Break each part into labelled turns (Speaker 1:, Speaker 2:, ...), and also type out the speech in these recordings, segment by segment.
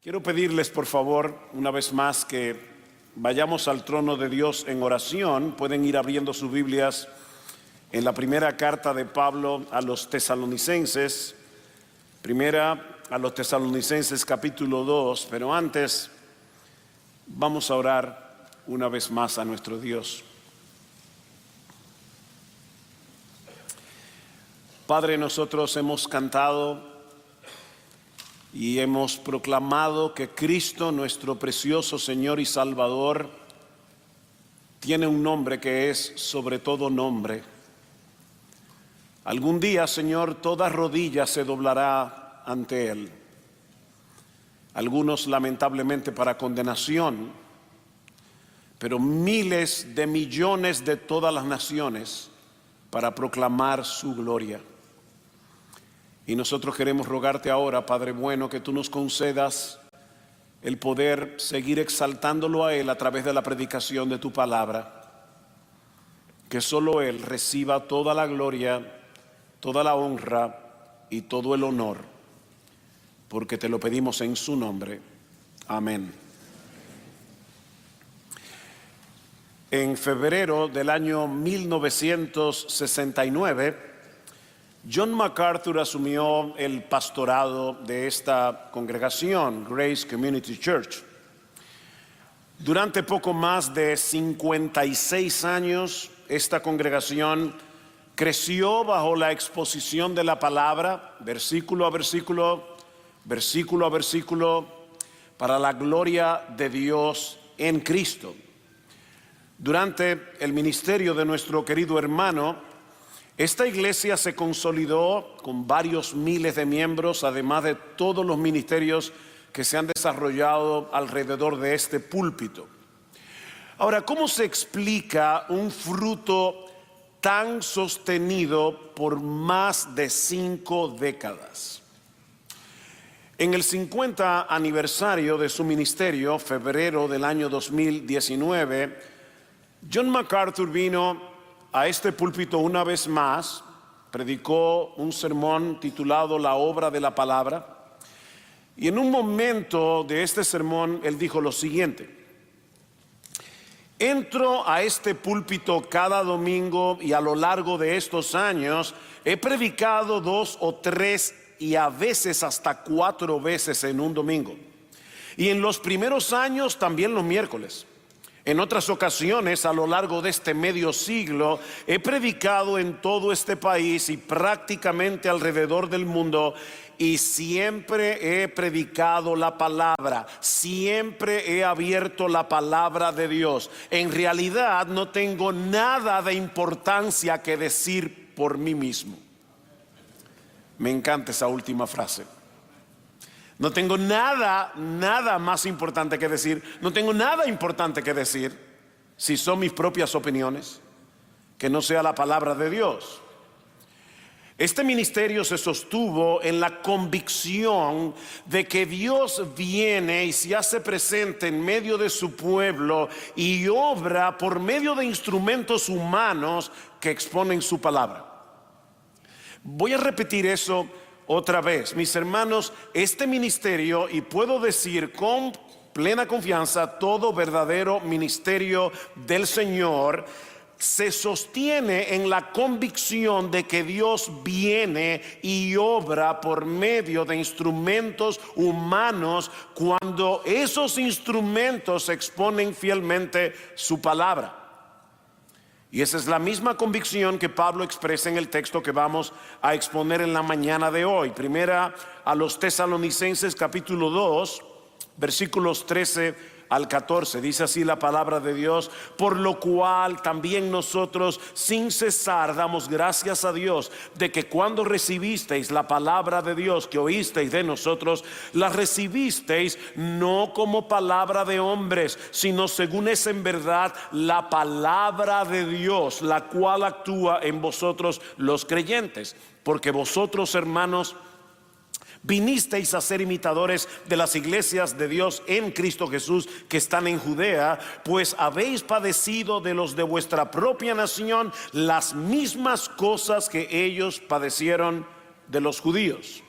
Speaker 1: Quiero pedirles, por favor, una vez más que vayamos al trono de Dios en oración. Pueden ir abriendo sus Biblias en la primera carta de Pablo a los Tesalonicenses, primera a los Tesalonicenses capítulo 2, pero antes vamos a orar una vez más a nuestro Dios. Padre, nosotros hemos cantado y hemos proclamado que Cristo, nuestro precioso Señor y Salvador, tiene un nombre que es sobre todo nombre. Algún día, Señor, toda rodilla se doblará ante Él. Algunos lamentablemente para condenación, pero miles de millones de todas las naciones para proclamar su gloria. Y nosotros queremos rogarte ahora, Padre bueno, que tú nos concedas el poder seguir exaltándolo a Él a través de la predicación de tu palabra. Que solo Él reciba toda la gloria, toda la honra y todo el honor, porque te lo pedimos en su nombre. Amén. En febrero del año 1969, John MacArthur asumió el pastorado de esta congregación, Grace Community Church. Durante poco más de 56 años, esta congregación creció bajo la exposición de la palabra, versículo a versículo, versículo a versículo, para la gloria de Dios en Cristo. Durante el ministerio de nuestro querido hermano, esta iglesia se consolidó con varios miles de miembros, además de todos los ministerios que se han desarrollado alrededor de este púlpito. Ahora, ¿cómo se explica un fruto tan sostenido por más de 5 décadas? En el 50 aniversario de su ministerio, febrero del año 2019, John MacArthur vino a este púlpito una vez más, predicó un sermón titulado La obra de la palabra, y en un momento de este sermón él dijo lo siguiente: entro a este púlpito cada domingo y a lo largo de estos años he predicado 2 o 3 y a veces hasta 4 veces en un domingo, y en los primeros años también los miércoles. En otras ocasiones, a lo largo de este medio siglo, he predicado en todo este país y prácticamente alrededor del mundo, y siempre he predicado la palabra, siempre he abierto la palabra de Dios. En realidad no tengo nada de importancia que decir por mí mismo. Me encanta esa última frase. No tengo nada más importante que decir. No tengo nada importante que decir si son mis propias opiniones, que no sea la palabra de Dios. Este ministerio se sostuvo en la convicción de que Dios viene y se hace presente en medio de su pueblo y obra por medio de instrumentos humanos que exponen su palabra. Voy a repetir eso otra vez, mis hermanos. Este ministerio, y puedo decir con plena confianza, todo verdadero ministerio del Señor, se sostiene en la convicción de que Dios viene y obra por medio de instrumentos humanos cuando esos instrumentos exponen fielmente su palabra. Y esa es la misma convicción que Pablo expresa en el texto que vamos a exponer en la mañana de hoy. Primera a los Tesalonicenses capítulo 2, versículos 13 al 14. Dice así la palabra de Dios: por lo cual también nosotros sin cesar damos gracias a Dios de que cuando recibisteis la palabra de Dios que oísteis de nosotros, la recibisteis no como palabra de hombres, sino según es en verdad la palabra de Dios, la cual actúa en vosotros los creyentes. Porque vosotros, hermanos, vinisteis a ser imitadores de las iglesias de Dios en Cristo Jesús que están en Judea, pues habéis padecido de los de vuestra propia nación las mismas cosas que ellos padecieron de los judíos.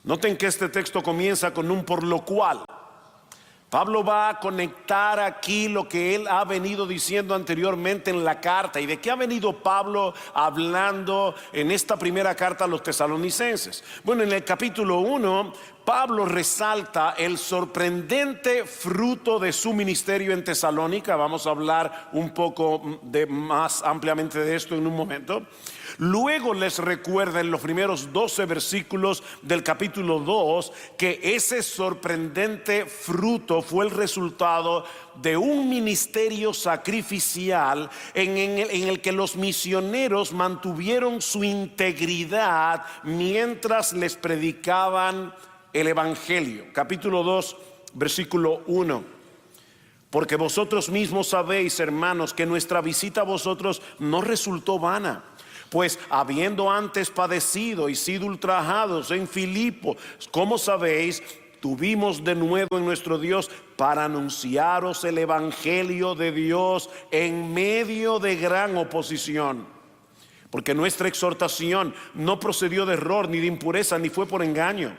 Speaker 1: Noten que este texto comienza con un por lo cual. Pablo va a conectar aquí lo que él ha venido diciendo anteriormente en la carta. ¿Y de qué ha venido Pablo hablando en esta primera carta a los tesalonicenses? Bueno, en el capítulo 1, Pablo resalta el sorprendente fruto de su ministerio en Tesalónica. Vamos a hablar un poco más ampliamente de esto en un momento. Luego les recuerda en los primeros 12 versículos del capítulo 2 que ese sorprendente fruto fue el resultado de un ministerio sacrificial en el que los misioneros mantuvieron su integridad mientras les predicaban el evangelio. Capítulo 2, versículo 1. Porque vosotros mismos sabéis, hermanos, que nuestra visita a vosotros no resultó vana. Pues habiendo antes padecido y sido ultrajados en Filipo, como sabéis, tuvimos de nuevo en nuestro Dios para anunciaros el evangelio de Dios en medio de gran oposición. Porque nuestra exhortación no procedió de error, ni de impureza, ni fue por engaño,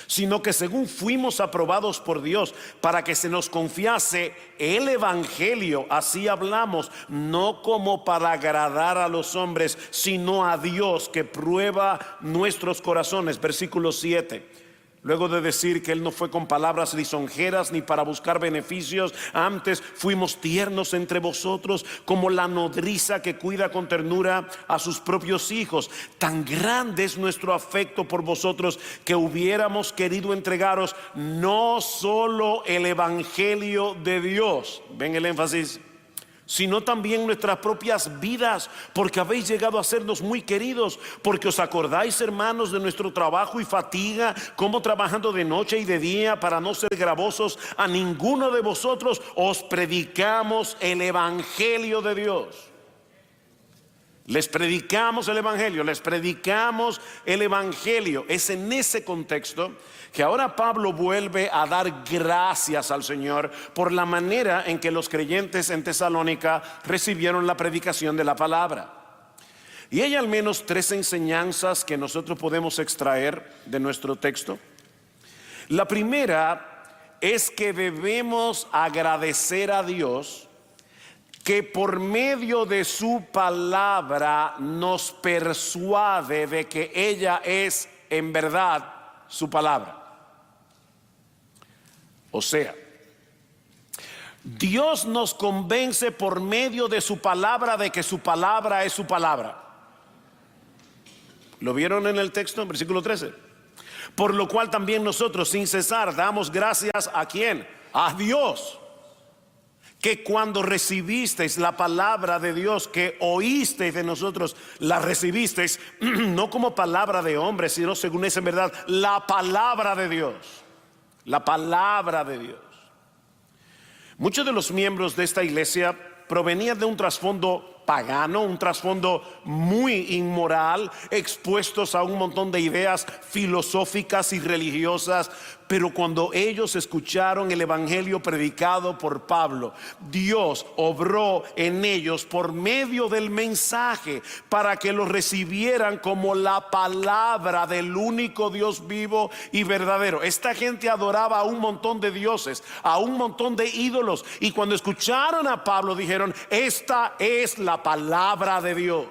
Speaker 1: sino que según fuimos aprobados por Dios para que se nos confiase el evangelio, así hablamos, no como para agradar a los hombres, sino a Dios que prueba nuestros corazones. Versículo 7. Luego de decir que él no fue con palabras lisonjeras ni para buscar beneficios, antes fuimos tiernos entre vosotros como la nodriza que cuida con ternura a sus propios hijos. Tan grande es nuestro afecto por vosotros que hubiéramos querido entregaros no solo el evangelio de Dios, ven el énfasis, sino también nuestras propias vidas, porque habéis llegado a sernos muy queridos, porque os acordáis, hermanos, de nuestro trabajo y fatiga, como trabajando de noche y de día para no ser gravosos a ninguno de vosotros, os predicamos el evangelio de Dios. Les predicamos el evangelio, les predicamos el evangelio. Es en ese contexto que ahora Pablo vuelve a dar gracias al Señor por la manera en que los creyentes en Tesalónica recibieron la predicación de la palabra. Y hay al menos 3 enseñanzas que nosotros podemos extraer de nuestro texto. La primera es que debemos agradecer a Dios que por medio de su palabra nos persuade de que ella es en verdad su palabra. O sea, Dios nos convence por medio de su palabra de que su palabra es su palabra. ¿Lo vieron en el texto, en versículo 13? Por lo cual también nosotros sin cesar damos gracias ¿a quién? A Dios, que cuando recibisteis la palabra de Dios, que oísteis de nosotros, la recibisteis no como palabra de hombre, sino según es en verdad la palabra de Dios. La palabra de Dios. Muchos de los miembros de esta iglesia provenían de un trasfondo pagano, un trasfondo muy inmoral, expuestos a un montón de ideas filosóficas y religiosas. Pero cuando ellos escucharon el evangelio predicado por Pablo, Dios obró en ellos por medio del mensaje para que lo recibieran como la palabra del único Dios vivo y verdadero. Esta gente adoraba a un montón de dioses, a un montón de ídolos, y cuando escucharon a Pablo dijeron: esta es la palabra de Dios.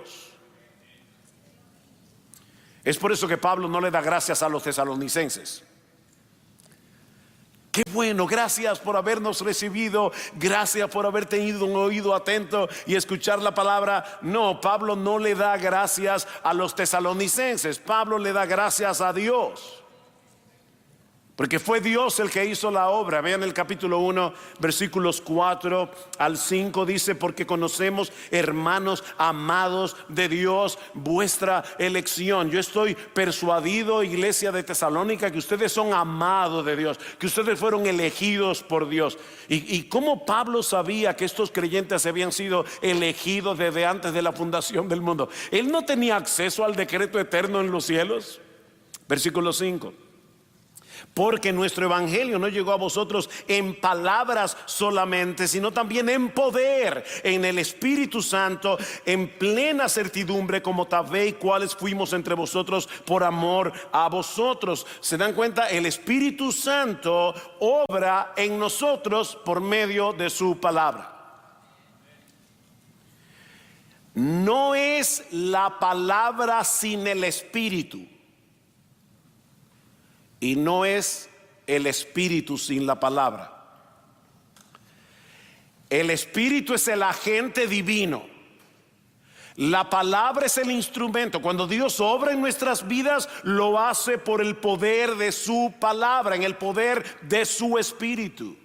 Speaker 1: Es por eso que Pablo no le da gracias a los tesalonicenses. Qué bueno, gracias por habernos recibido, gracias por haber tenido un oído atento y escuchar la palabra. No, Pablo no le da gracias a los tesalonicenses, Pablo le da gracias a Dios. Porque fue Dios el que hizo la obra. Vean el capítulo 1, versículos 4 al 5. Dice: porque conocemos, hermanos amados de Dios, vuestra elección. Yo estoy persuadido, iglesia de Tesalónica, que ustedes son amados de Dios, que ustedes fueron elegidos por Dios. ¿Y cómo Pablo sabía que estos creyentes habían sido elegidos desde antes de la fundación del mundo? Él no tenía acceso al decreto eterno en los cielos. Versículo 5. Porque nuestro evangelio no llegó a vosotros en palabras solamente, sino también en poder, en el Espíritu Santo, en plena certidumbre, como sabéis cuáles fuimos entre vosotros por amor a vosotros. ¿Se dan cuenta? El Espíritu Santo obra en nosotros por medio de su palabra. No es la palabra sin el Espíritu. Y no es el Espíritu sin la palabra. El Espíritu es el agente divino. La palabra es el instrumento. Cuando Dios obra en nuestras vidas, lo hace por el poder de su palabra, en el poder de su Espíritu.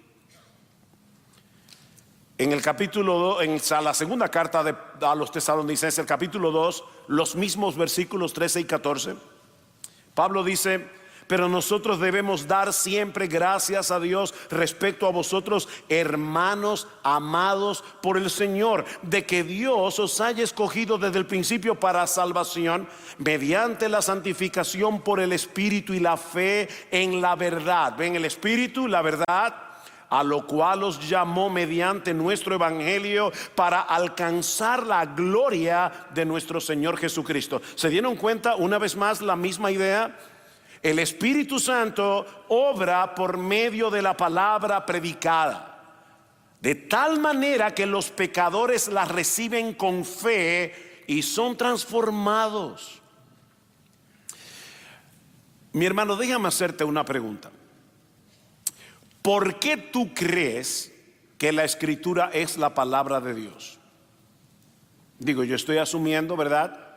Speaker 1: En el capítulo 2, en la segunda carta a los Tesalonicenses, el capítulo 2, los mismos versículos 13 y 14, Pablo dice: pero nosotros debemos dar siempre gracias a Dios respecto a vosotros, hermanos amados por el Señor, de que Dios os haya escogido desde el principio para salvación, mediante la santificación por el Espíritu y la fe en la verdad. ¿Ven? El Espíritu, la verdad, a lo cual os llamó mediante nuestro evangelio para alcanzar la gloria de nuestro Señor Jesucristo. ¿Se dieron cuenta una vez más la misma idea? El Espíritu Santo obra por medio de la palabra predicada, de tal manera que los pecadores la reciben con fe y son transformados. Mi hermano, déjame hacerte una pregunta. ¿Por qué tú crees que la Escritura es la palabra de Dios? Digo, yo estoy asumiendo, ¿verdad?,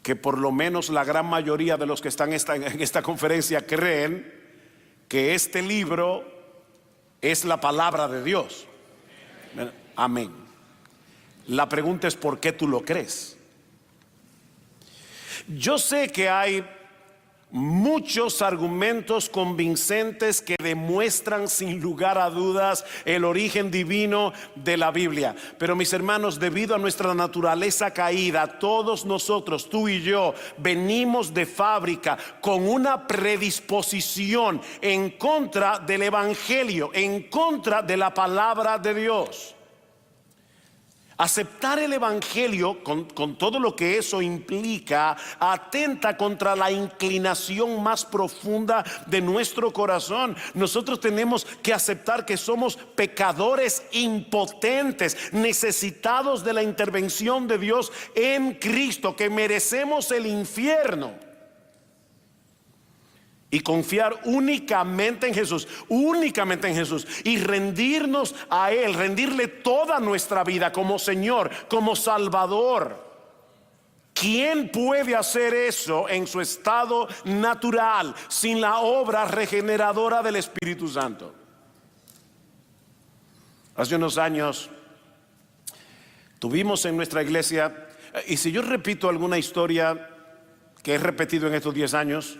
Speaker 1: que por lo menos la gran mayoría de los que están en esta conferencia creen que este libro es la palabra de Dios. Amén. La pregunta es: ¿por qué tú lo crees? Yo sé que hay muchos argumentos convincentes que demuestran sin lugar a dudas el origen divino de la Biblia. Pero mis hermanos, debido a nuestra naturaleza caída, todos nosotros, tú y yo, venimos de fábrica con una predisposición en contra del Evangelio, en contra de la palabra de Dios. Aceptar el Evangelio con todo lo que eso implica atenta contra la inclinación más profunda de nuestro corazón. Nosotros tenemos que aceptar que somos pecadores impotentes, necesitados de la intervención de Dios en Cristo, que merecemos el infierno. Y confiar únicamente en Jesús, y rendirnos a Él, rendirle toda nuestra vida como Señor, como Salvador. ¿Quién puede hacer eso en su estado natural sin la obra regeneradora del Espíritu Santo? Hace unos años tuvimos en nuestra iglesia, y si yo repito alguna historia que he repetido en estos 10 años,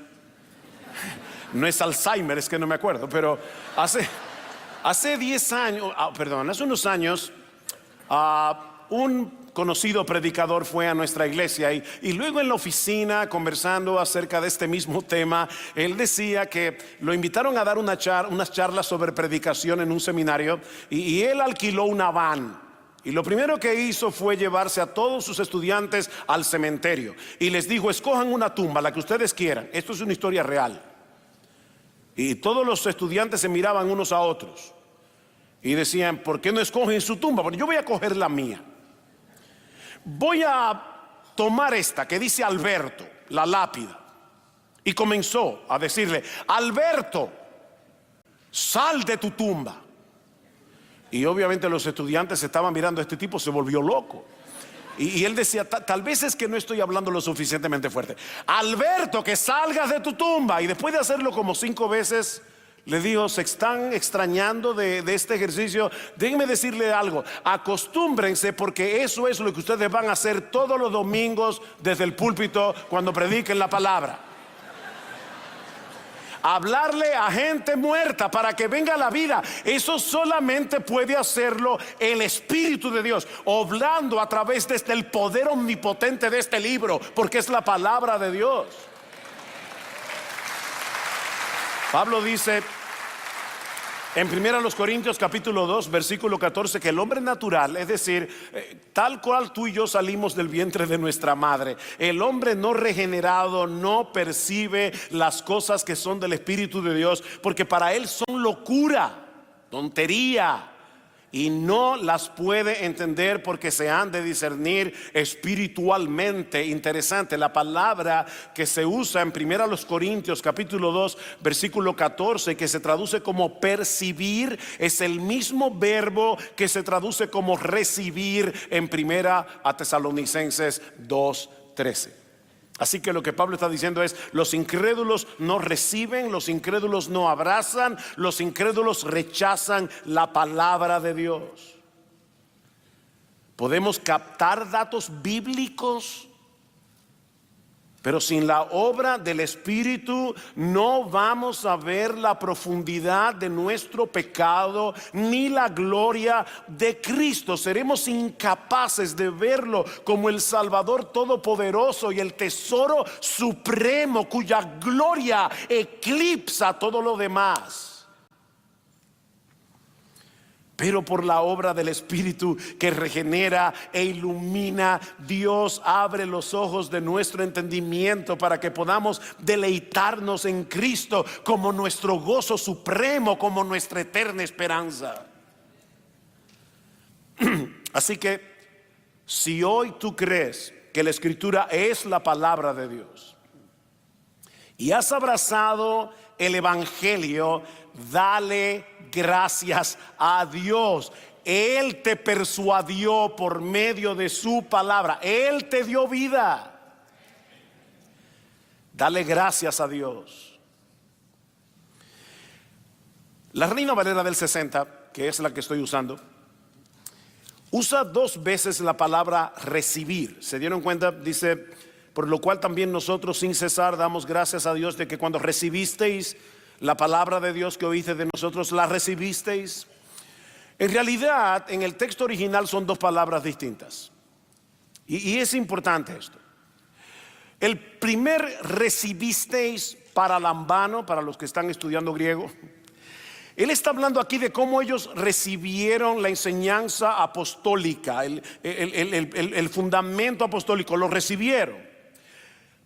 Speaker 1: no es Alzheimer, es que no me acuerdo, pero hace 10 años, hace unos años, un conocido predicador fue a nuestra iglesia y luego en la oficina, conversando acerca de este mismo tema, él decía que lo invitaron a dar unas charlas sobre predicación en un seminario, y él alquiló una van. Y lo primero que hizo fue llevarse a todos sus estudiantes al cementerio y les dijo: escojan una tumba, la que ustedes quieran. Esto es una historia real. Y todos los estudiantes se miraban unos a otros y decían: ¿por qué no escogen su tumba? Bueno, yo voy a coger la mía. Voy a tomar esta que dice Alberto, la lápida. Y comenzó a decirle: Alberto, sal de tu tumba. Y obviamente los estudiantes estaban mirando: este tipo se volvió loco. Y él decía: tal vez es que no estoy hablando lo suficientemente fuerte. Alberto, que salgas de tu tumba. Y después de hacerlo como 5 veces, le dijo: se están extrañando de este ejercicio. Déjenme decirle algo: acostúmbrense, porque eso es lo que ustedes van a hacer todos los domingos desde el púlpito cuando prediquen la palabra. Hablarle a gente muerta para que venga a la vida. Eso solamente puede hacerlo el Espíritu de Dios, obrando a través de el poder omnipotente de este libro, porque es la palabra de Dios. Pablo dice en 1 Corintios capítulo 2 versículo 14 que el hombre natural, es decir, tal cual tú y yo salimos del vientre de nuestra madre, el hombre no regenerado no percibe las cosas que son del Espíritu de Dios, porque para él son locura, tontería, y no las puede entender porque se han de discernir espiritualmente. Interesante, la palabra que se usa en 1 Corintios capítulo 2 versículo 14, que se traduce como percibir, es el mismo verbo que se traduce como recibir en 1 Tesalonicenses 2:13. Así que lo que Pablo está diciendo es: los incrédulos no reciben, los incrédulos no abrazan, los incrédulos rechazan la palabra de Dios. Podemos captar datos bíblicos, pero sin la obra del Espíritu no vamos a ver la profundidad de nuestro pecado ni la gloria de Cristo. Seremos incapaces de verlo como el Salvador todopoderoso y el tesoro supremo cuya gloria eclipsa todo lo demás. Pero por la obra del Espíritu que regenera e ilumina, Dios abre los ojos de nuestro entendimiento para que podamos deleitarnos en Cristo como nuestro gozo supremo, como nuestra eterna esperanza. Así que si hoy tú crees que la Escritura es la palabra de Dios y has abrazado el Evangelio, dale gracias a Dios. Él te persuadió por medio de su palabra. Él te dio vida. Dale gracias a Dios. La Reina Valera del 60, que es la que estoy usando, usa 2 veces la palabra recibir. ¿Se dieron cuenta? Dice: por lo cual también nosotros sin cesar damos gracias a Dios de que cuando recibisteis la palabra de Dios que oíste de nosotros, la recibisteis. En realidad, en el texto original son 2 palabras distintas. Y es importante esto. El primer recibisteis paralambano, para los que están estudiando griego, él está hablando aquí de cómo ellos recibieron la enseñanza apostólica, el fundamento apostólico, lo recibieron.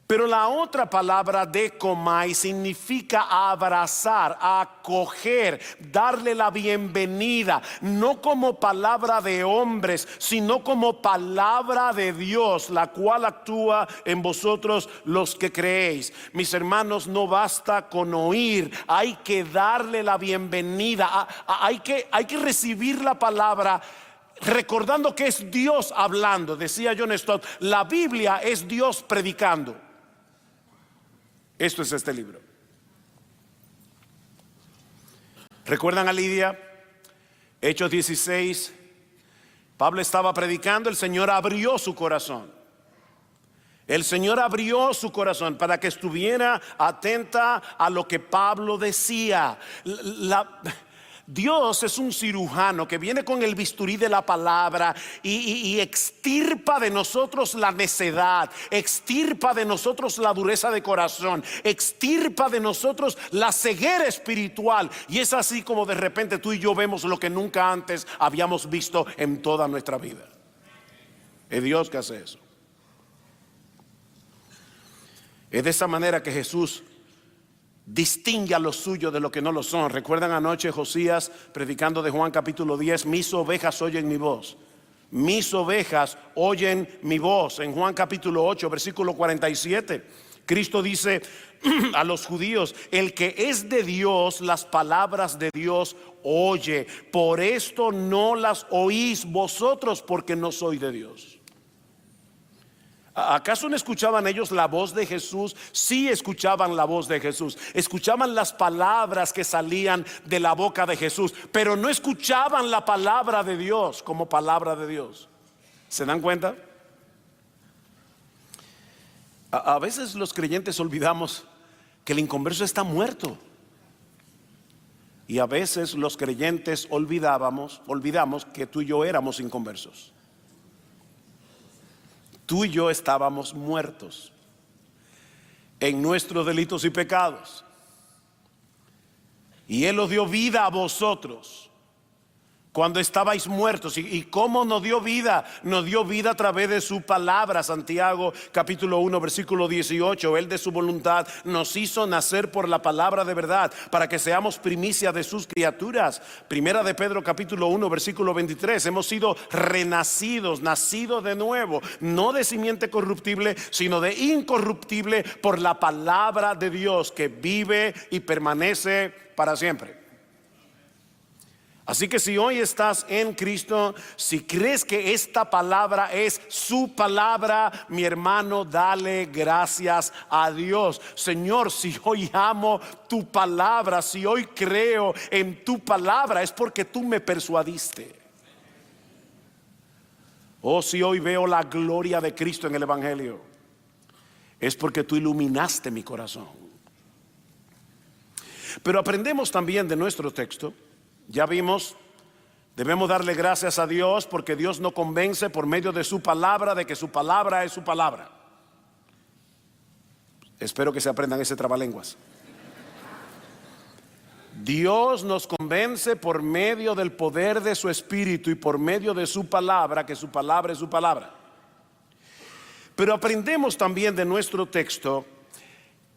Speaker 1: Pero la otra palabra dekomai significa abrazar, acoger, darle la bienvenida, no como palabra de hombres, sino como palabra de Dios, la cual actúa en vosotros los que creéis. Mis hermanos, no basta con oír, hay que darle la bienvenida, hay que recibir la palabra, recordando que es Dios hablando. Decía John Stott, la Biblia es Dios predicando. Esto es este libro. ¿Recuerdan a Lidia? Hechos 16. Pablo estaba predicando, el Señor abrió su corazón. El Señor abrió su corazón para que estuviera atenta a lo que Pablo decía. Dios es un cirujano que viene con el bisturí de la palabra y extirpa de nosotros la necedad, extirpa de nosotros la dureza de corazón, extirpa de nosotros la ceguera espiritual. Y es así como de repente tú y yo vemos lo que nunca antes habíamos visto en toda nuestra vida. Es Dios que hace eso. Es de esa manera que Jesús distingue a los suyos de lo que no lo son. Recuerdan anoche Josías predicando de Juan capítulo 10: mis ovejas oyen mi voz. Mis ovejas oyen mi voz. En Juan capítulo 8 versículo 47, Cristo dice a los judíos: el que es de Dios, las palabras de Dios oye. Por esto no las oís vosotros, porque no soy de Dios. ¿Acaso no escuchaban ellos la voz de Jesús? Sí, escuchaban la voz de Jesús, escuchaban las palabras que salían de la boca de Jesús, pero no escuchaban la palabra de Dios como palabra de Dios. ¿Se dan cuenta? A veces los creyentes olvidamos que el inconverso está muerto. Y a veces los creyentes olvidamos que tú y yo éramos inconversos. Tú y yo estábamos muertos en nuestros delitos y pecados. Y Él os dio vida a vosotros cuando estabais muertos. ¿Y cómo nos dio vida? Nos dio vida a través de su palabra. Santiago capítulo 1 versículo 18. Él de su voluntad nos hizo nacer por la palabra de verdad, para que seamos primicia de sus criaturas. Primera de Pedro capítulo 1 versículo 23. Hemos sido renacidos, nacidos de nuevo, no de simiente corruptible, sino de incorruptible, por la palabra de Dios que vive y permanece para siempre. Así que si hoy estás en Cristo, si crees que esta palabra es su palabra, mi hermano, dale gracias a Dios. Señor, si hoy amo tu palabra, si hoy creo en tu palabra, es porque tú me persuadiste. O si hoy veo la gloria de Cristo en el Evangelio, es porque tú iluminaste mi corazón. Pero aprendemos también de nuestro texto. Ya vimos, debemos darle gracias a Dios porque Dios nos convence por medio de su palabra de que su palabra es su palabra. Espero que se aprendan ese trabalenguas. Dios nos convence por medio del poder de su Espíritu y por medio de su palabra, que su palabra es su palabra. Pero aprendemos también de nuestro texto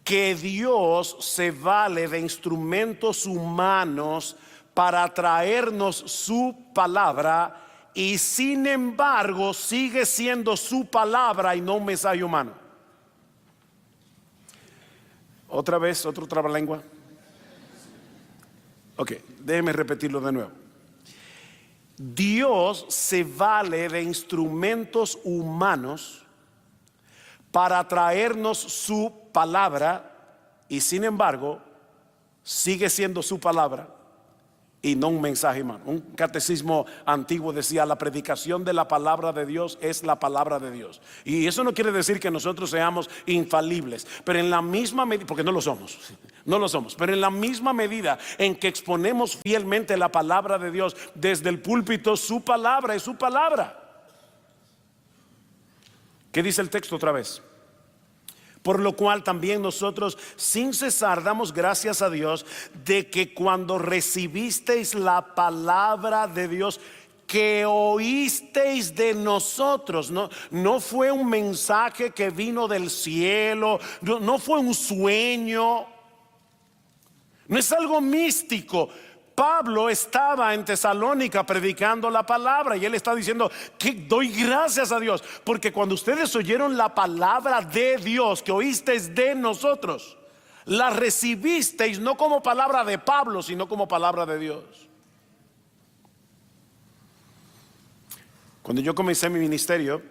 Speaker 1: que Dios se vale de instrumentos humanos para traernos su palabra, y sin embargo sigue siendo su palabra y no un mensaje humano. Otra vez, otro trabalengua. Ok, déjeme repetirlo de nuevo. Dios se vale de instrumentos humanos para traernos su palabra, y sin embargo sigue siendo su palabra y no un mensaje humano. Un catecismo antiguo decía: la predicación de la palabra de Dios es la palabra de Dios. Y eso no quiere decir que nosotros seamos infalibles, pero en la misma medida, porque no lo somos, pero en la misma medida en que exponemos fielmente la palabra de Dios desde el púlpito, su palabra es su palabra. ¿Qué dice el texto otra vez? Por lo cual también nosotros sin cesar damos gracias a Dios de que cuando recibisteis la palabra de Dios que oísteis de nosotros, no fue un mensaje que vino del cielo, no fue un sueño, no es algo místico. Pablo estaba en Tesalónica predicando la palabra y él está diciendo que doy gracias a Dios porque cuando ustedes oyeron la palabra de Dios que oísteis de nosotros, la recibisteis no como palabra de Pablo, sino como palabra de Dios. Cuando yo comencé mi ministerio,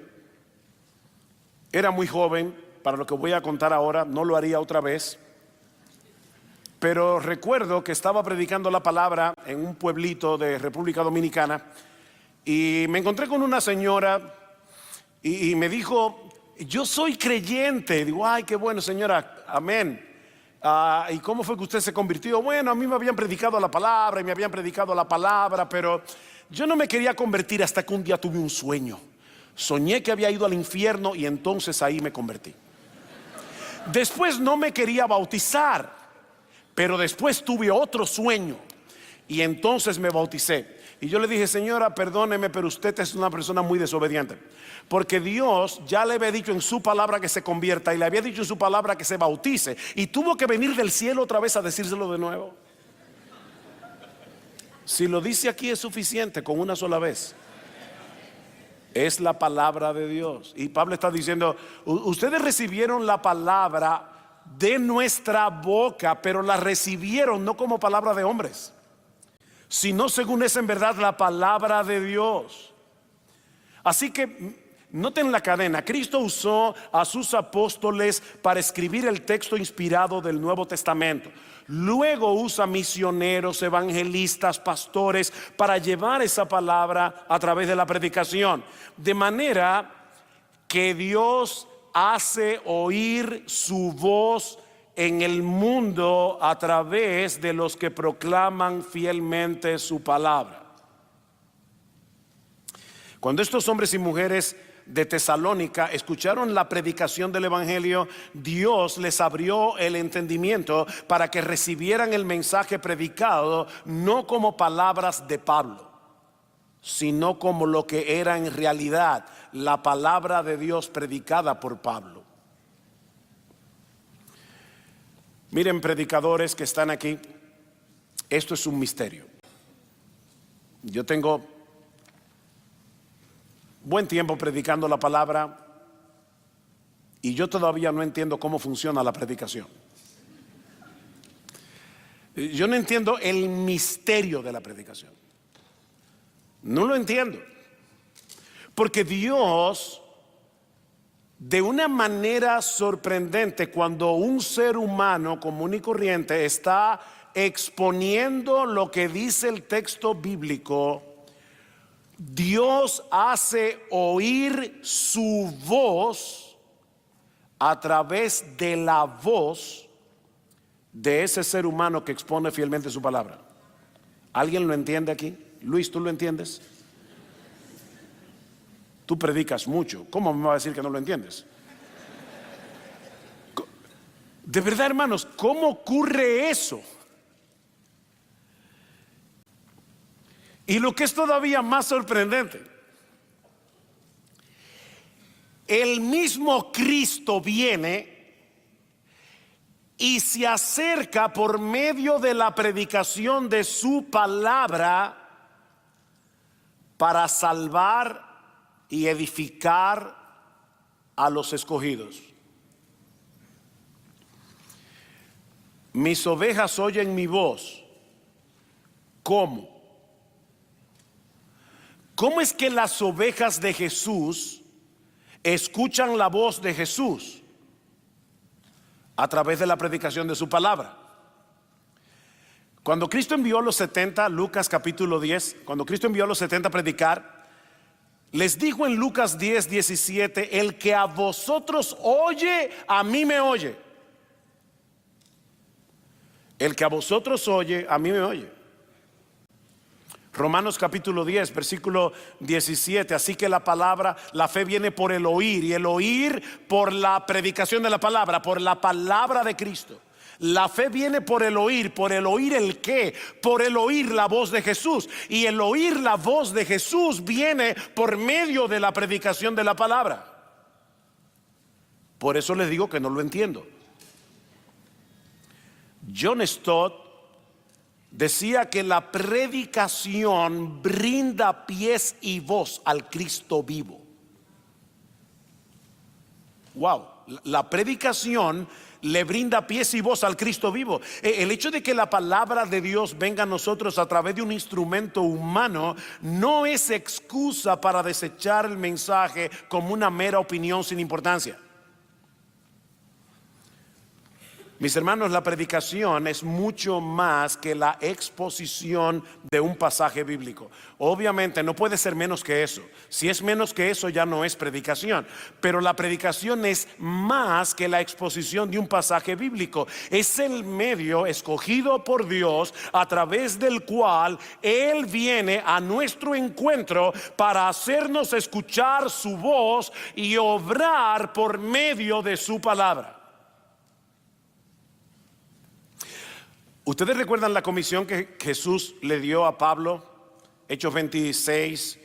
Speaker 1: era muy joven para lo que voy a contar ahora, no lo haría otra vez. Pero recuerdo que estaba predicando la palabra en un pueblito de República Dominicana y me encontré con una señora y me dijo: yo soy creyente. Digo: ay, qué bueno, señora, amén. ¿Y cómo fue que usted se convirtió? Bueno, a mí me habían predicado la palabra y me habían predicado la palabra, pero yo no me quería convertir hasta que un día tuve un sueño. Soñé que había ido al infierno y entonces ahí me convertí. Después no me quería bautizar, pero después tuve otro sueño y entonces me bauticé. Y yo le dije: señora, perdóneme, pero usted es una persona muy desobediente, porque Dios ya le había dicho en su palabra que se convierta y le había dicho en su palabra que se bautice, y tuvo que venir del cielo otra vez a decírselo de nuevo. Si lo dice aquí es suficiente con una sola vez. Es la palabra de Dios. Y Pablo está diciendo: ustedes recibieron la palabra de nuestra boca, pero la recibieron no como palabra de hombres, sino según es en verdad la palabra de Dios. Así que noten la cadena. Cristo usó a sus apóstoles para escribir el texto inspirado del Nuevo Testamento. Luego usa misioneros, evangelistas, pastores para llevar esa palabra a través de la predicación, de manera que Dios hace oír su voz en el mundo a través de los que proclaman fielmente su palabra. Cuando estos hombres y mujeres de Tesalónica escucharon la predicación del evangelio, Dios les abrió el entendimiento para que recibieran el mensaje predicado no como palabras de Pablo, sino como lo que era en realidad la palabra de Dios predicada por Pablo. Miren, predicadores que están aquí, esto es un misterio. Yo tengo buen tiempo predicando la palabra y yo todavía no entiendo cómo funciona la predicación. Yo no entiendo el misterio de la predicación. No lo entiendo. Porque Dios, de una manera sorprendente, cuando un ser humano común y corriente está exponiendo lo que dice el texto bíblico, Dios hace oír su voz a través de la voz de ese ser humano que expone fielmente su palabra. ¿Alguien lo entiende aquí? Luis, ¿tú lo entiendes? Tú predicas mucho. ¿Cómo me va a decir que no lo entiendes? De verdad, hermanos, ¿cómo ocurre eso? Y lo que es todavía más sorprendente, el mismo Cristo viene y se acerca por medio de la predicación de su palabra para salvar y edificar a los escogidos. Mis ovejas oyen mi voz. ¿Cómo? ¿Cómo es que las ovejas de Jesús escuchan la voz de Jesús? A través de la predicación de su palabra. Cuando Cristo envió a los 70, Lucas capítulo 10, cuando Cristo envió a los 70 a predicar, les dijo en Lucas 10, 17, el que a vosotros oye, a mí me oye. El que a vosotros oye, a mí me oye. Romanos capítulo 10, versículo 17. Así que la fe viene por el oír, y el oír por la predicación de la palabra, por la palabra de Cristo. La fe viene por el oír el qué, por el oír la voz de Jesús. Y el oír la voz de Jesús viene por medio de la predicación de la palabra. Por eso les digo que no lo entiendo. John Stott decía que la predicación brinda pies y voz al Cristo vivo. Wow, la predicación le brinda pies y voz al Cristo vivo. El hecho de que la palabra de Dios venga a nosotros a través de un instrumento humano no es excusa para desechar el mensaje como una mera opinión sin importancia. Mis hermanos, la predicación es mucho más que la exposición de un pasaje bíblico. Obviamente no puede ser menos que eso. Si es menos que eso, ya no es predicación. Pero la predicación es más que la exposición de un pasaje bíblico. Es el medio escogido por Dios a través del cual Él viene a nuestro encuentro para hacernos escuchar su voz y obrar por medio de su palabra. ¿Ustedes recuerdan la comisión que Jesús le dio a Pablo? Hechos 26,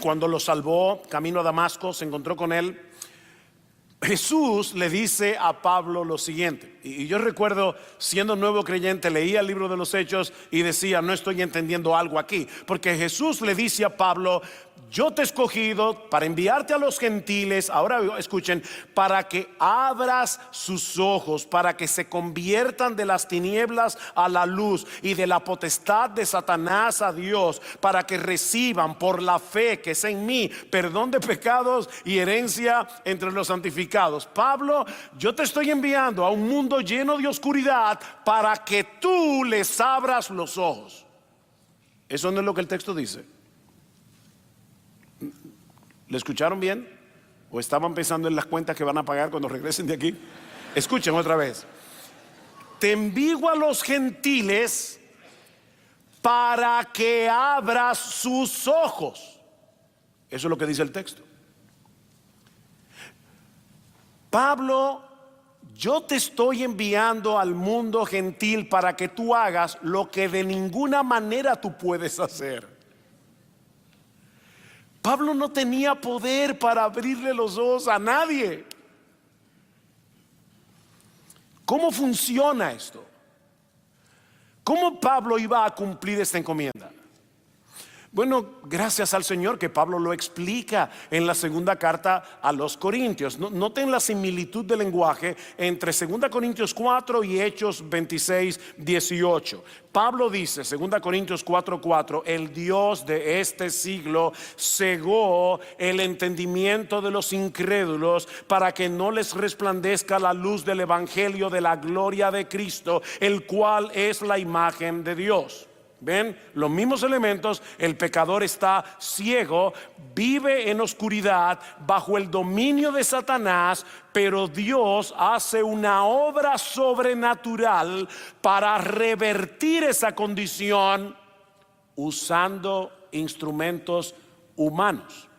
Speaker 1: cuando lo salvó, camino a Damasco, se encontró con él. Jesús le dice a Pablo lo siguiente, y yo recuerdo siendo nuevo creyente, leía el libro de los Hechos y decía, no estoy entendiendo algo aquí, porque Jesús le dice a Pablo, yo te he escogido para enviarte a los gentiles, ahora escuchen, para que abras sus ojos, para que se conviertan de las tinieblas a la luz y de la potestad de Satanás a Dios, para que reciban por la fe que es en mí perdón de pecados y herencia entre los santificados. Pablo, yo te estoy enviando a un mundo lleno de oscuridad para que tú les abras los ojos. Eso no es lo que el texto dice. ¿Le escucharon bien? ¿O estaban pensando en las cuentas que van a pagar cuando regresen de aquí? Escuchen otra vez. Te envío a los gentiles para que abras sus ojos. Eso es lo que dice el texto. Pablo, yo te estoy enviando al mundo gentil para que tú hagas lo que de ninguna manera tú puedes hacer. Pablo no tenía poder para abrirle los ojos a nadie. ¿Cómo funciona esto? ¿Cómo Pablo iba a cumplir esta encomienda? Bueno, gracias al Señor que Pablo lo explica en la segunda carta a los Corintios. Noten la similitud de lenguaje entre 2 Corintios 4 y Hechos 26, 18. Pablo dice, 2 Corintios 4, 4, el Dios de este siglo cegó el entendimiento de los incrédulos para que no les resplandezca la luz del evangelio de la gloria de Cristo, el cual es la imagen de Dios. ¿Ven? Los mismos elementos. El pecador está ciego, vive en oscuridad bajo el dominio de Satanás, pero Dios hace una obra sobrenatural para revertir esa condición usando instrumentos humanos.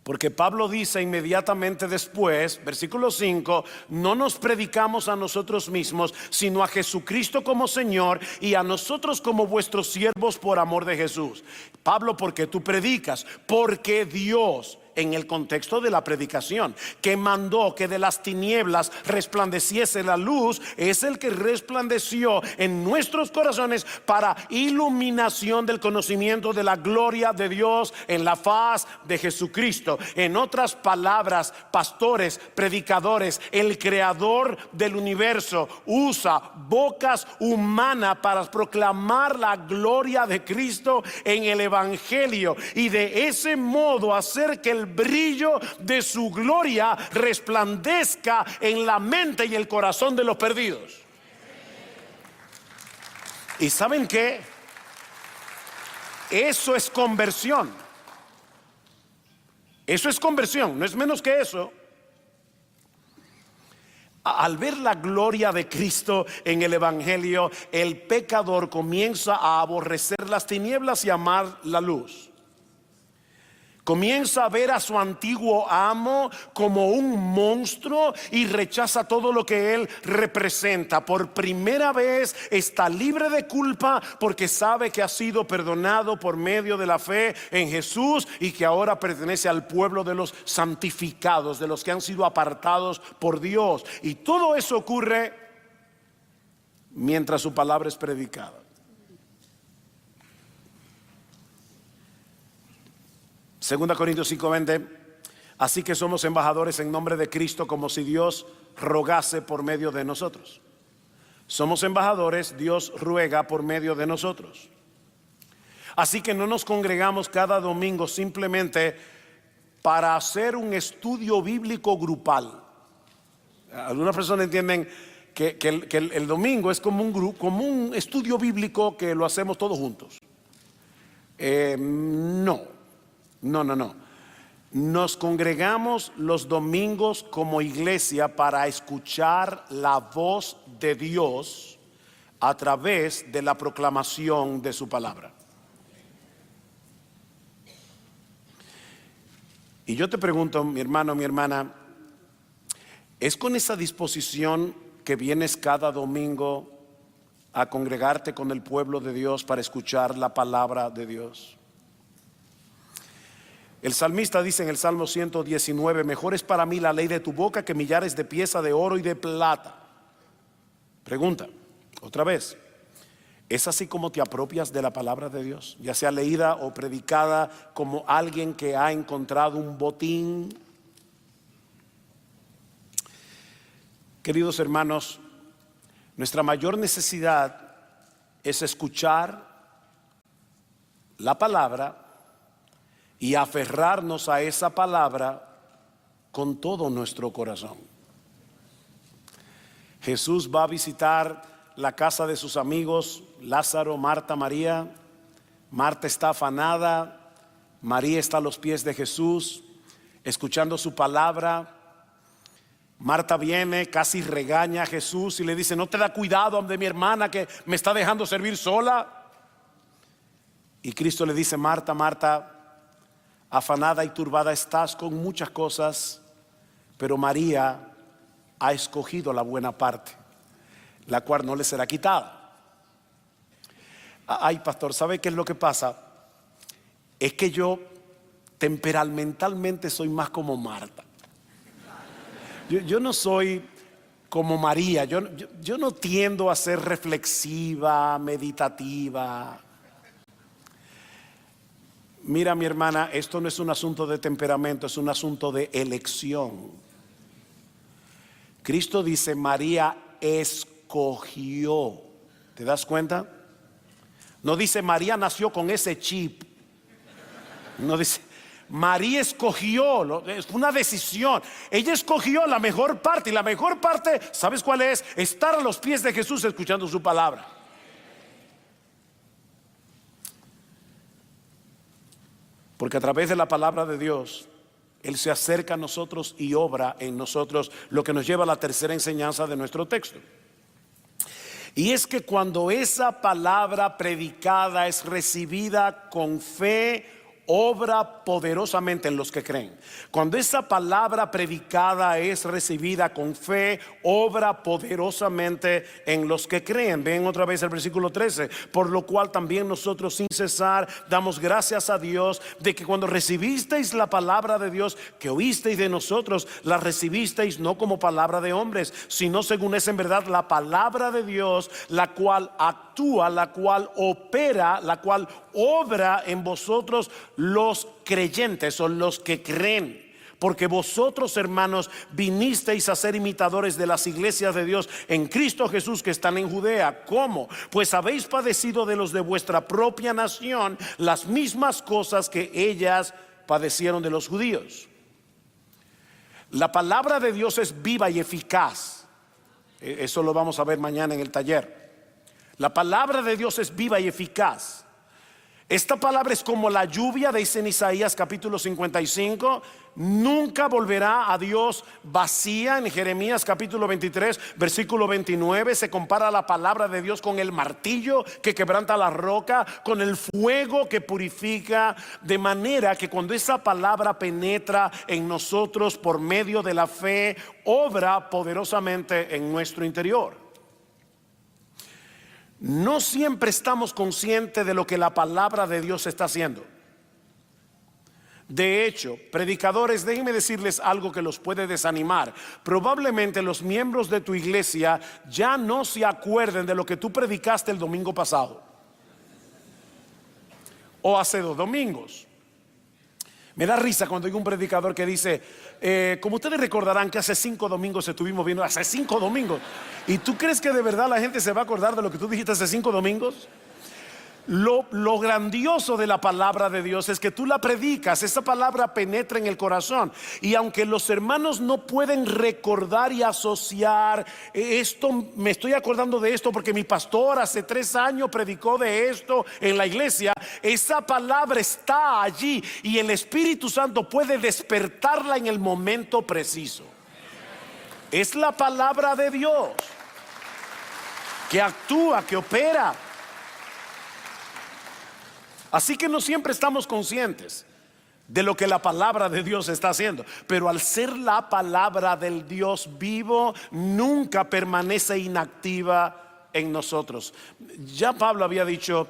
Speaker 1: Porque Pablo dice inmediatamente después, versículo 5, no nos predicamos a nosotros mismos, sino a Jesucristo como Señor y a nosotros como vuestros siervos por amor de Jesús. Pablo, ¿por qué tú predicas? Porque Dios, en el contexto de la predicación, que mandó que de las tinieblas resplandeciese la luz, es el que resplandeció en nuestros corazones para iluminación del conocimiento de la gloria de Dios en la faz de Jesucristo. En otras palabras, pastores, predicadores, el creador del universo usa bocas humanas para proclamar la gloria de Cristo en el evangelio y de ese modo hacer que el brillo de su gloria resplandezca en la mente y el corazón de los perdidos. ¿Y saben qué? Eso es conversión. Eso es conversión, no es menos que eso. Al ver la gloria de Cristo en el evangelio, el pecador comienza a aborrecer las tinieblas y amar la luz. Comienza a ver a su antiguo amo como un monstruo y rechaza todo lo que él representa. Por primera vez está libre de culpa porque sabe que ha sido perdonado por medio de la fe en Jesús y que ahora pertenece al pueblo de los santificados, de los que han sido apartados por Dios. Y todo eso ocurre mientras su palabra es predicada. 2 Corintios 5:20, así que somos embajadores en nombre de Cristo, como si Dios rogase por medio de nosotros. Somos embajadores, Dios ruega por medio de nosotros. Así que no nos congregamos cada domingo simplemente para hacer un estudio bíblico grupal. Algunas personas entienden que el domingo es como un estudio bíblico que lo hacemos todos juntos. No. Nos congregamos los domingos como iglesia para escuchar la voz de Dios a través de la proclamación de su palabra. Y yo te pregunto, mi hermano, mi hermana, ¿es con esa disposición que vienes cada domingo a congregarte con el pueblo de Dios para escuchar la palabra de Dios? El salmista dice en el Salmo 119, mejor es para mí la ley de tu boca que millares de piezas de oro y de plata. Pregunta, otra vez, ¿es así como te apropias de la palabra de Dios? Ya sea leída o predicada como alguien que ha encontrado un botín. Queridos hermanos, nuestra mayor necesidad es escuchar la palabra y aferrarnos a esa palabra con todo nuestro corazón. Jesús va a visitar la casa de sus amigos, Lázaro, Marta, María. Marta está afanada, María está a los pies de Jesús, escuchando su palabra. Marta viene, casi regaña a Jesús y le dice, ¿no te da cuidado de mi hermana que me está dejando servir sola? Y Cristo le dice, Marta, Marta, afanada y turbada estás con muchas cosas, pero María ha escogido la buena parte, la cual no le será quitada. Ay, pastor, ¿sabe qué es lo que pasa? Es que yo temperamentalmente soy más como Marta. Yo no soy como María. Yo no tiendo a ser reflexiva, meditativa. Mira, mi hermana, esto no es un asunto de temperamento, es un asunto de elección. Cristo dice, María escogió. ¿Te das cuenta? No dice María nació con ese chip. No dice, María escogió, es una decisión. Ella escogió la mejor parte. Y la mejor parte, ¿sabes cuál es? Estar a los pies de Jesús escuchando su palabra. Porque a través de la palabra de Dios, Él se acerca a nosotros y obra en nosotros, lo que nos lleva a la tercera enseñanza de nuestro texto. Y es que cuando esa palabra predicada es recibida con fe, obra poderosamente en los que creen. Cuando esa palabra predicada es recibida con fe, obra poderosamente en los que creen. Ven otra vez el versículo 13. Por lo cual también nosotros sin cesar damos gracias a Dios de que cuando recibisteis la palabra de Dios que oísteis de nosotros, la recibisteis no como palabra de hombres, sino según es en verdad la palabra de Dios, la cual actúa, la cual opera, la cual obra en vosotros los creyentes o los que creen. Porque vosotros, hermanos, vinisteis a ser imitadores de las iglesias de Dios en Cristo Jesús que están en Judea. ¿Cómo? Pues habéis padecido de los de vuestra propia nación las mismas cosas que ellas padecieron de los judíos. La palabra de Dios es viva y eficaz. Eso lo vamos a ver mañana en el taller. La palabra de Dios es viva y eficaz. Esta palabra es como la lluvia, dice en Isaías capítulo 55. Nunca volverá a Dios vacía. En Jeremías capítulo 23 versículo 29 se compara la palabra de Dios con el martillo que quebranta la roca, con el fuego que purifica. De manera que cuando esa palabra penetra en nosotros por medio de la fe, obra poderosamente en nuestro interior. No siempre estamos conscientes de lo que la palabra de Dios está haciendo. De hecho, predicadores, déjenme decirles algo que los puede desanimar. Probablemente los miembros de tu iglesia ya no se acuerden de lo que tú predicaste el domingo pasado o hace 2 domingos. Me da risa cuando hay un predicador que dice, como ustedes recordarán que hace 5 domingos estuvimos viendo, hace 5 domingos. ¿Y tú crees que de verdad la gente se va a acordar de lo que tú dijiste hace 5 domingos? Lo grandioso de la palabra de Dios es que tú la predicas, esa palabra penetra en el corazón. Y aunque los hermanos no pueden recordar y asociar esto, me estoy acordando de esto porque mi pastor hace 3 años predicó de esto en la iglesia. Esa palabra está allí y el Espíritu Santo puede despertarla en el momento preciso. Es la palabra de Dios que actúa, que opera. Así que no siempre estamos conscientes de lo que la palabra de Dios está haciendo, pero al ser la palabra del Dios vivo, nunca permanece inactiva en nosotros. Ya Pablo había dicho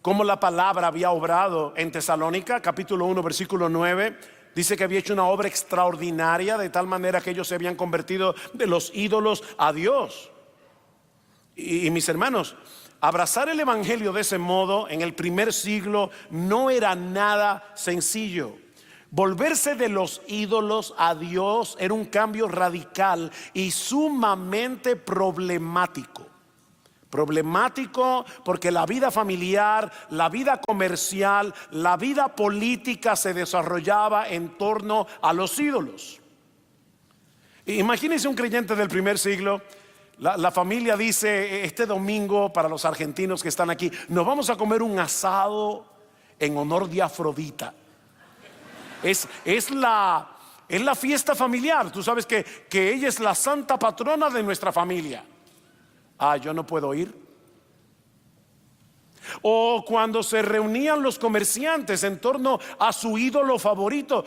Speaker 1: cómo la palabra había obrado en Tesalónica, capítulo 1, versículo 9. Dice que había hecho una obra extraordinaria, de tal manera que ellos se habían convertido de los ídolos a Dios. Y mis hermanos, abrazar el evangelio de ese modo en el primer siglo no era nada sencillo. Volverse de los ídolos a Dios era un cambio radical y sumamente problemático. Problemático porque la vida familiar, la vida comercial, la vida política se desarrollaba en torno a los ídolos. Imagínense un creyente del primer siglo. La familia dice este domingo, para los argentinos que están aquí, nos vamos a comer un asado en honor de Afrodita. Es la fiesta familiar. Tú sabes que ella es la santa patrona de nuestra familia. Yo no puedo ir. O cuando se reunían los comerciantes en torno a su ídolo favorito,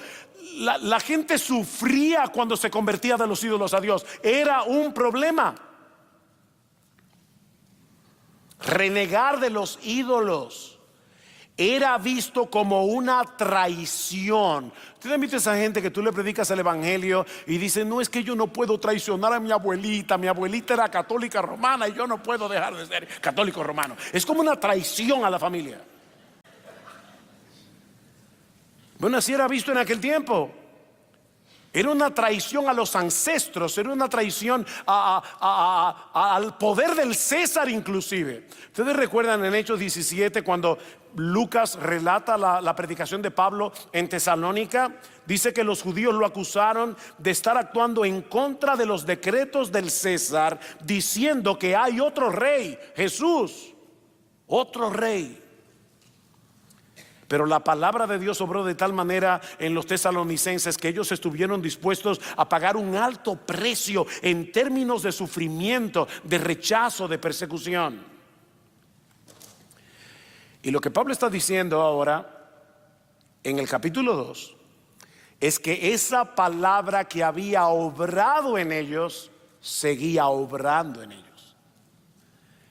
Speaker 1: la gente sufría cuando se convertía de los ídolos a Dios. Era un problema. Renegar de los ídolos era visto como una traición. Usted ha visto a esa gente que tú le predicas el evangelio y dice: no, es que yo no puedo traicionar a mi abuelita. Mi abuelita era católica romana y yo no puedo dejar de ser católico romano. Es como una traición a la familia. Bueno, así era visto en aquel tiempo. Era una traición a los ancestros, era una traición al poder del César inclusive. Ustedes recuerdan en Hechos 17 cuando Lucas relata la predicación de Pablo en Tesalónica. Dice que los judíos lo acusaron de estar actuando en contra de los decretos del César, diciendo que hay otro rey, Jesús, otro rey. Pero la palabra de Dios obró de tal manera en los tesalonicenses que ellos estuvieron dispuestos a pagar un alto precio en términos de sufrimiento, de rechazo, de persecución. Y lo que Pablo está diciendo ahora en el capítulo 2 es que esa palabra que había obrado en ellos seguía obrando en ellos.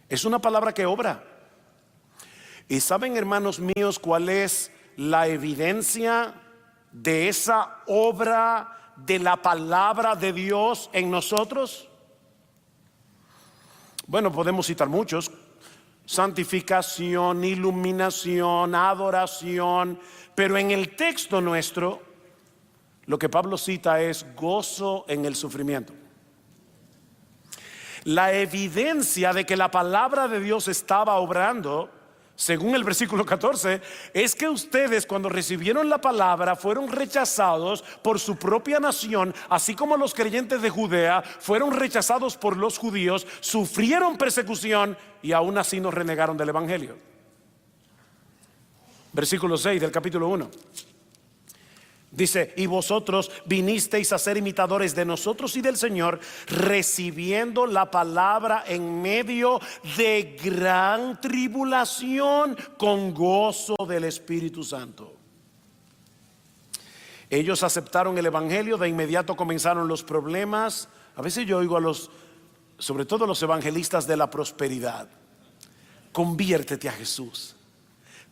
Speaker 1: Es una palabra que obra. Y saben, hermanos míos, cuál es la evidencia de esa obra de la palabra de Dios en nosotros. Bueno, podemos citar muchos: santificación, iluminación, adoración. Pero en el texto nuestro, lo que Pablo cita es gozo en el sufrimiento. La evidencia de que la palabra de Dios estaba obrando, según el versículo 14, es que ustedes, cuando recibieron la palabra, fueron rechazados por su propia nación, así como los creyentes de Judea fueron rechazados por los judíos, sufrieron persecución y aún así no renegaron del evangelio. Versículo 6 del capítulo 1 dice: y vosotros vinisteis a ser imitadores de nosotros y del Señor, recibiendo la palabra en medio de gran tribulación, con gozo del Espíritu Santo. Ellos aceptaron el evangelio, de inmediato comenzaron los problemas. A veces yo oigo sobre todo a los evangelistas de la prosperidad: conviértete a Jesús,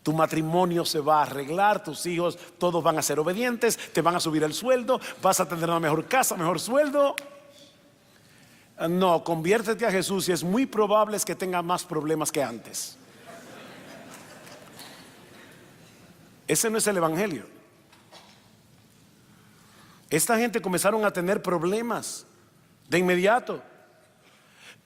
Speaker 1: tu matrimonio se va a arreglar, tus hijos todos van a ser obedientes, te van a subir el sueldo, vas a tener una mejor casa, mejor sueldo. No, conviértete a Jesús y es muy probable que tenga más problemas que antes. Ese no es el evangelio. Esta gente comenzaron a tener problemas de inmediato,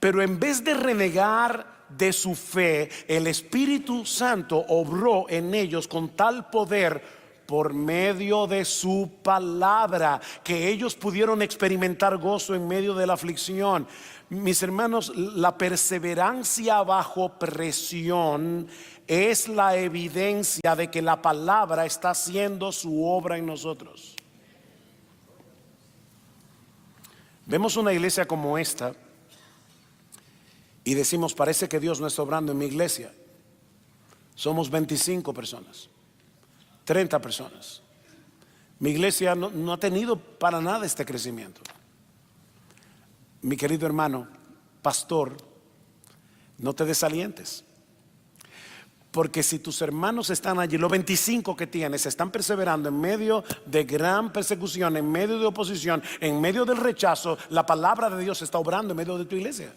Speaker 1: pero en vez de renegar de su fe, el Espíritu Santo obró en ellos con tal poder por medio de su palabra que ellos pudieron experimentar gozo en medio de la aflicción. Mis hermanos, la perseverancia bajo presión es la evidencia de que la palabra está haciendo su obra en nosotros. Vemos una iglesia como esta y decimos: parece que Dios no está obrando en mi iglesia. Somos 25 personas, 30 personas. Mi iglesia no ha tenido para nada este crecimiento. Mi querido hermano, pastor, no te desalientes. Porque si tus hermanos están allí, los 25 que tienes, están perseverando en medio de gran persecución, en medio de oposición, en medio del rechazo, la palabra de Dios está obrando en medio de tu iglesia.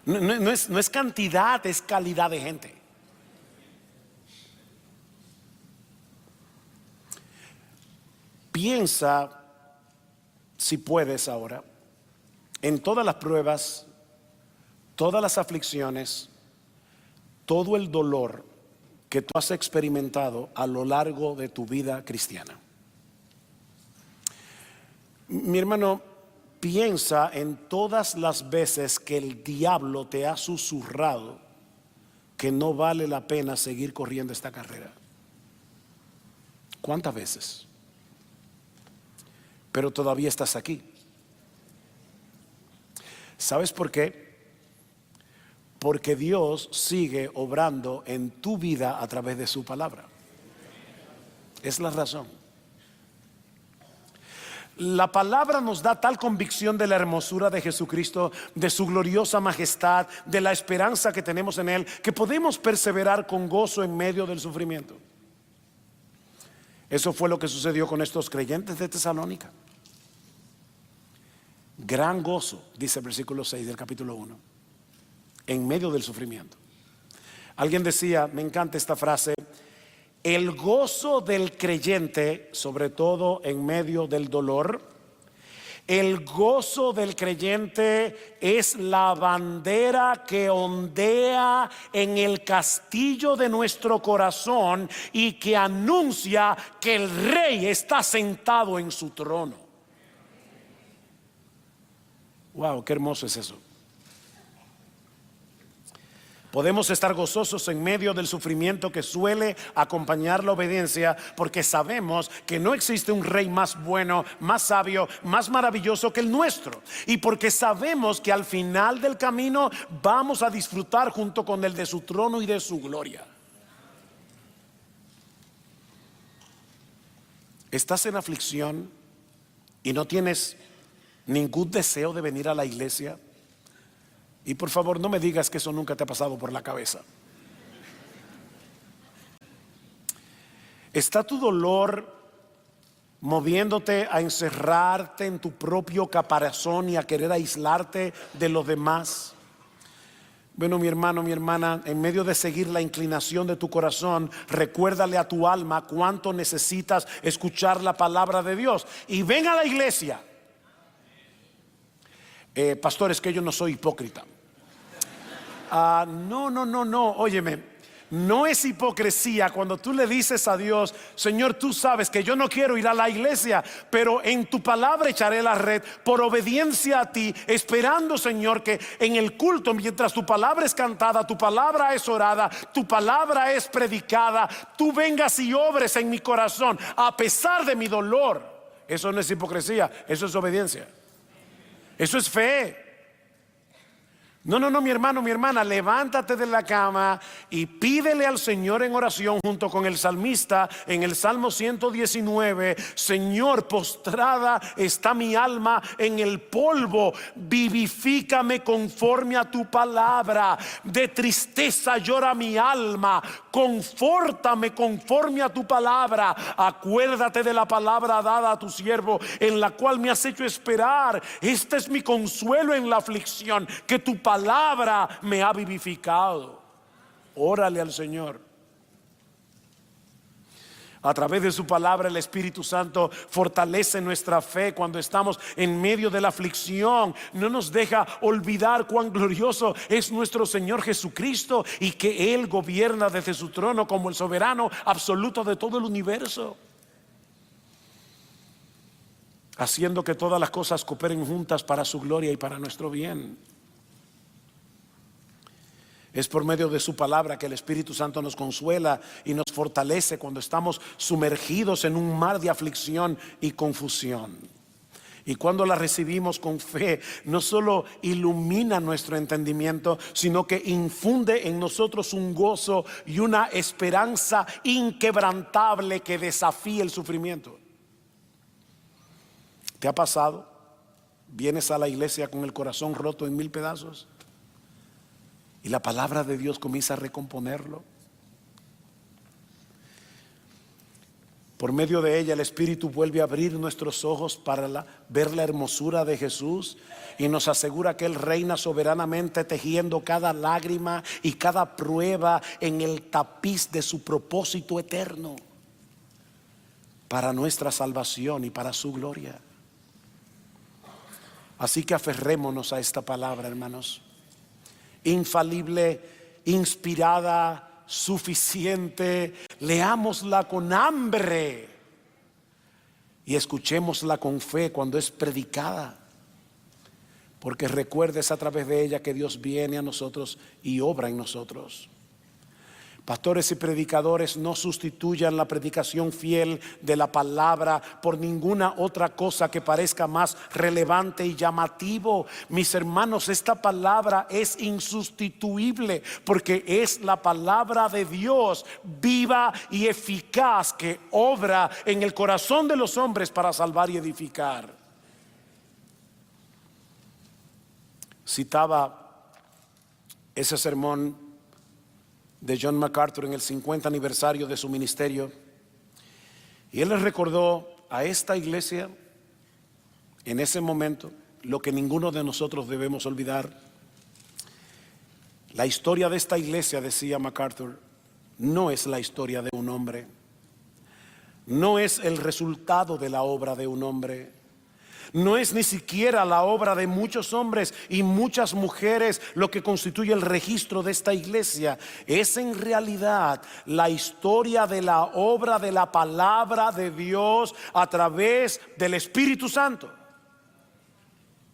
Speaker 1: No es cantidad, es calidad de gente. Piensa, si puedes ahora, en todas las pruebas, todas las aflicciones, todo el dolor que tú has experimentado a lo largo de tu vida cristiana. Mi hermano, piensa en todas las veces que el diablo te ha susurrado que no vale la pena seguir corriendo esta carrera. ¿Cuántas veces? Pero todavía estás aquí. ¿Sabes por qué? Porque Dios sigue obrando en tu vida a través de su palabra. Es la razón. La palabra nos da tal convicción de la hermosura de Jesucristo, de su gloriosa majestad, de la esperanza que tenemos en Él, que podemos perseverar con gozo en medio del sufrimiento. Eso fue lo que sucedió con estos creyentes de Tesalónica. Gran gozo, dice el versículo 6 del capítulo 1, en medio del sufrimiento. Alguien decía, me encanta esta frase: el gozo del creyente, sobre todo en medio del dolor, el gozo del creyente es la bandera que ondea en el castillo de nuestro corazón y que anuncia que el Rey está sentado en su trono. Wow, qué hermoso es eso. Podemos estar gozosos en medio del sufrimiento que suele acompañar la obediencia, porque sabemos que no existe un rey más bueno, más sabio, más maravilloso que el nuestro. Y porque sabemos que al final del camino vamos a disfrutar junto con el de su trono y de su gloria. ¿Estás en aflicción y no tienes ningún deseo de venir a la iglesia? Y por favor, no me digas que eso nunca te ha pasado por la cabeza. ¿Está tu dolor moviéndote a encerrarte en tu propio caparazón y a querer aislarte de los demás? Bueno, mi hermano, mi hermana, en medio de seguir la inclinación de tu corazón, recuérdale a tu alma cuánto necesitas escuchar la palabra de Dios. Y ven a la iglesia. Pastor, es que yo no soy hipócrita. No, óyeme, no es hipocresía cuando tú le dices a Dios: Señor, tú sabes que yo no quiero ir a la iglesia, pero en tu palabra echaré la red por obediencia a ti, esperando, Señor, que en el culto, mientras tu palabra es cantada, tu palabra es orada, tu palabra es predicada, tú vengas y obres en mi corazón a pesar de mi dolor. Eso no es hipocresía, eso es obediencia. Eso es fe. No, mi hermano, mi hermana, levántate de la cama y pídele al Señor en oración junto con el salmista en el Salmo 119: Señor, postrada está mi alma en el polvo, vivifícame conforme a tu palabra. De tristeza llora mi alma, confórtame conforme a tu palabra. Acuérdate de la palabra dada a tu siervo, en la cual me has hecho esperar. Este es mi consuelo en la aflicción, que tu palabra me ha vivificado. Órale al Señor. A través de su palabra, el Espíritu Santo fortalece nuestra fe cuando estamos en medio de la aflicción. No nos deja olvidar cuán glorioso es nuestro Señor Jesucristo y que Él gobierna desde su trono como el soberano absoluto de todo el universo, haciendo que todas las cosas cooperen juntas para su gloria y para nuestro bien. Es por medio de su palabra que el Espíritu Santo nos consuela y nos fortalece cuando estamos sumergidos en un mar de aflicción y confusión. Y cuando la recibimos con fe, no solo ilumina nuestro entendimiento, sino que infunde en nosotros un gozo y una esperanza inquebrantable que desafía el sufrimiento. ¿Te ha pasado? ¿Vienes a la iglesia con el corazón roto en 1000 pedazos? Y la palabra de Dios comienza a recomponerlo. Por medio de ella el Espíritu vuelve a abrir nuestros ojos para ver la hermosura de Jesús, y nos asegura que Él reina soberanamente, tejiendo cada lágrima y cada prueba en el tapiz de su propósito eterno para nuestra salvación y para su gloria. Así que aferrémonos a esta palabra, hermanos. Infalible, inspirada, suficiente. Leámosla con hambre y escuchémosla con fe cuando es predicada, porque recuerdes a través de ella que Dios viene a nosotros y obra en nosotros. Pastores y predicadores, no sustituyan la predicación fiel de la palabra por ninguna otra cosa que parezca más relevante y llamativo. Mis hermanos, esta palabra es insustituible porque es la palabra de Dios, viva y eficaz, que obra en el corazón de los hombres para salvar y edificar. Citaba ese sermón de John MacArthur en el 50 aniversario de su ministerio, y él les recordó a esta iglesia en ese momento lo que ninguno de nosotros debemos olvidar. La historia de esta iglesia, decía MacArthur, no es la historia de un hombre, no es el resultado de la obra de un hombre, no es ni siquiera la obra de muchos hombres y muchas mujeres lo que constituye el registro de esta iglesia. Es en realidad la historia de la obra de la palabra de Dios a través del Espíritu Santo.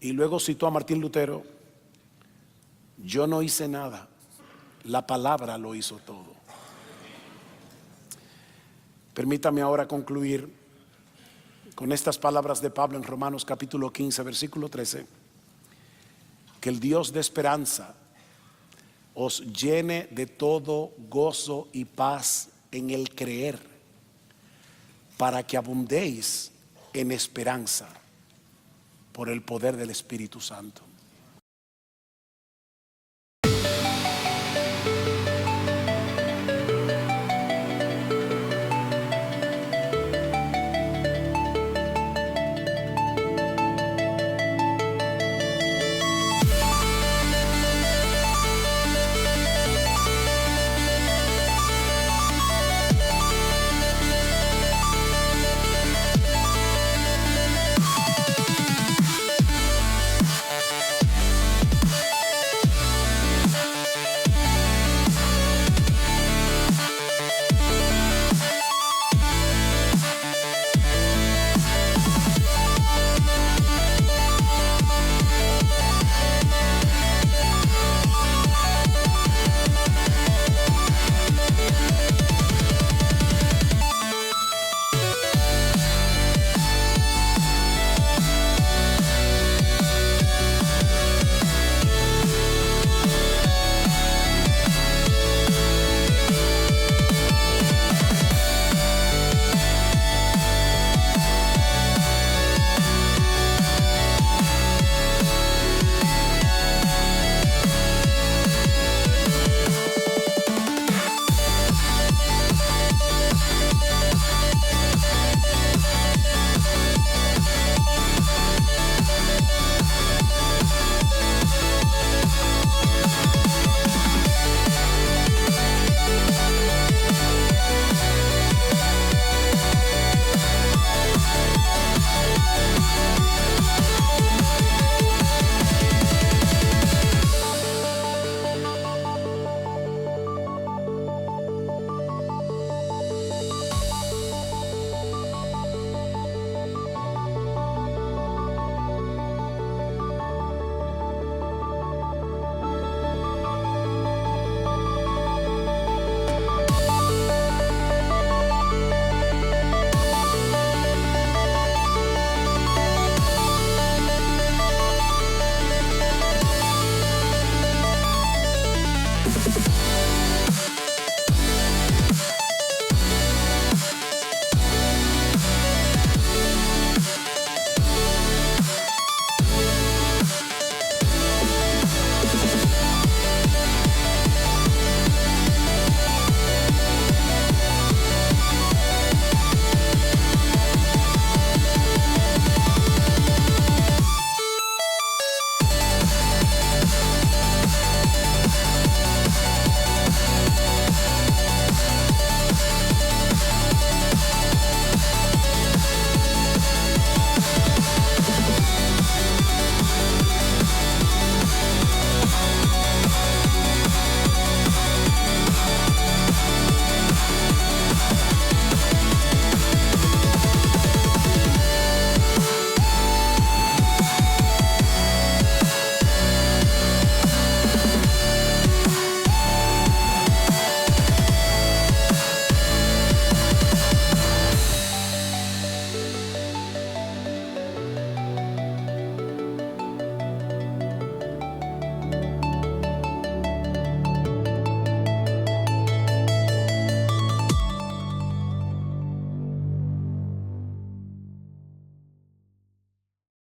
Speaker 1: Y luego citó a Martín Lutero: yo no hice nada, la palabra lo hizo todo. Permítame ahora concluir con estas palabras de Pablo en Romanos capítulo 15, versículo 13. Que el Dios de esperanza os llene de todo gozo y paz en el creer, para que abundéis en esperanza por el poder del Espíritu Santo.